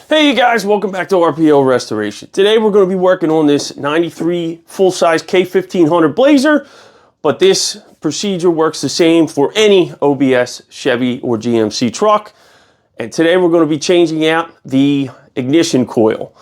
Hey you guys, welcome back to RPO Restoration. Today we're going to be working on this 93 full-size K1500 Blazer, but this procedure works the same for any OBS Chevy or GMC truck. And today we're going to be changing out the ignition coil.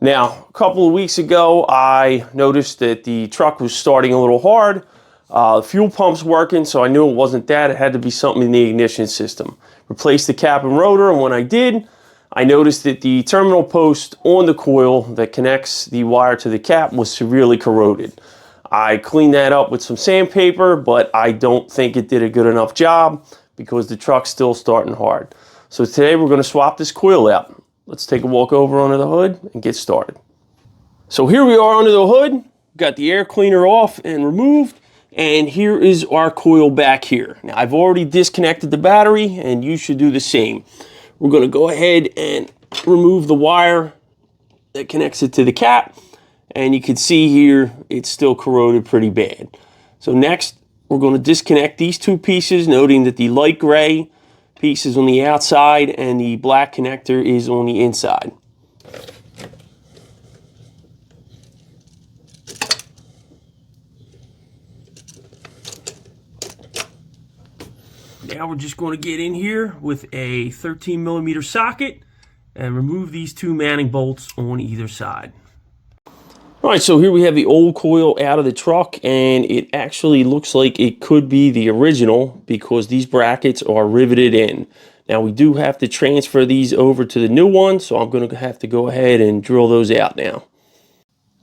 Now, a couple of weeks ago, I noticed that the truck was starting a little hard. The fuel pump's working, so I knew it wasn't that. It had to be something in the ignition system. Replaced the cap and rotor, and when I did, I noticed that the terminal post on the coil that connects the wire to the cap was severely corroded. I cleaned that up with some sandpaper, but I don't think it did a good enough job because the truck's still starting hard. So today we're going to swap this coil out. Let's take a walk over under the hood and get started. So here we are under the hood. Got the air cleaner off and removed, and here is our coil back here. Now I've already disconnected the battery, and you should do the same. We're going to go ahead and remove the wire that connects it to the cap, and you can see here it's still corroded pretty bad. So next we're going to disconnect these two pieces, noting that the light gray piece is on the outside and the black connector is on the inside. Now we're just going to get in here with a 13mm socket and remove these two mounting bolts on either side. All right, so here we have the old coil out of the truck, and it actually looks like it could be the original because these brackets are riveted in. Now we do have to transfer these over to the new one, so I'm going to have to go ahead and drill those out now.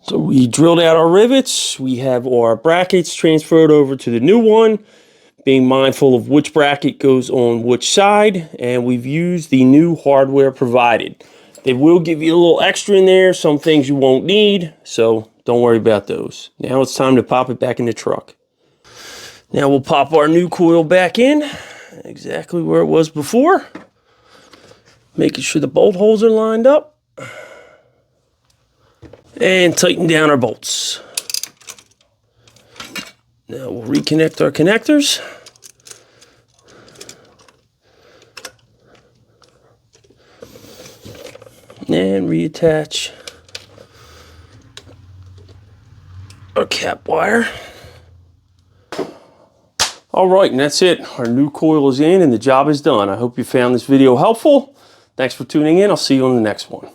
So we drilled out our rivets. We have our brackets transferred over to the new one, being mindful of which bracket goes on which side, and we've used the new hardware provided. They will give you a little extra in there, some things you won't need, so don't worry about those. Now it's time to pop it back in the truck. Now we'll pop our new coil back in, exactly where it was before, making sure the bolt holes are lined up, and tighten down our bolts. Now we'll reconnect our connectors. And reattach our cap wire. All right, and that's it. Our new coil is in and the job is done. I hope you found this video helpful. Thanks for tuning in. I'll see you on the next one.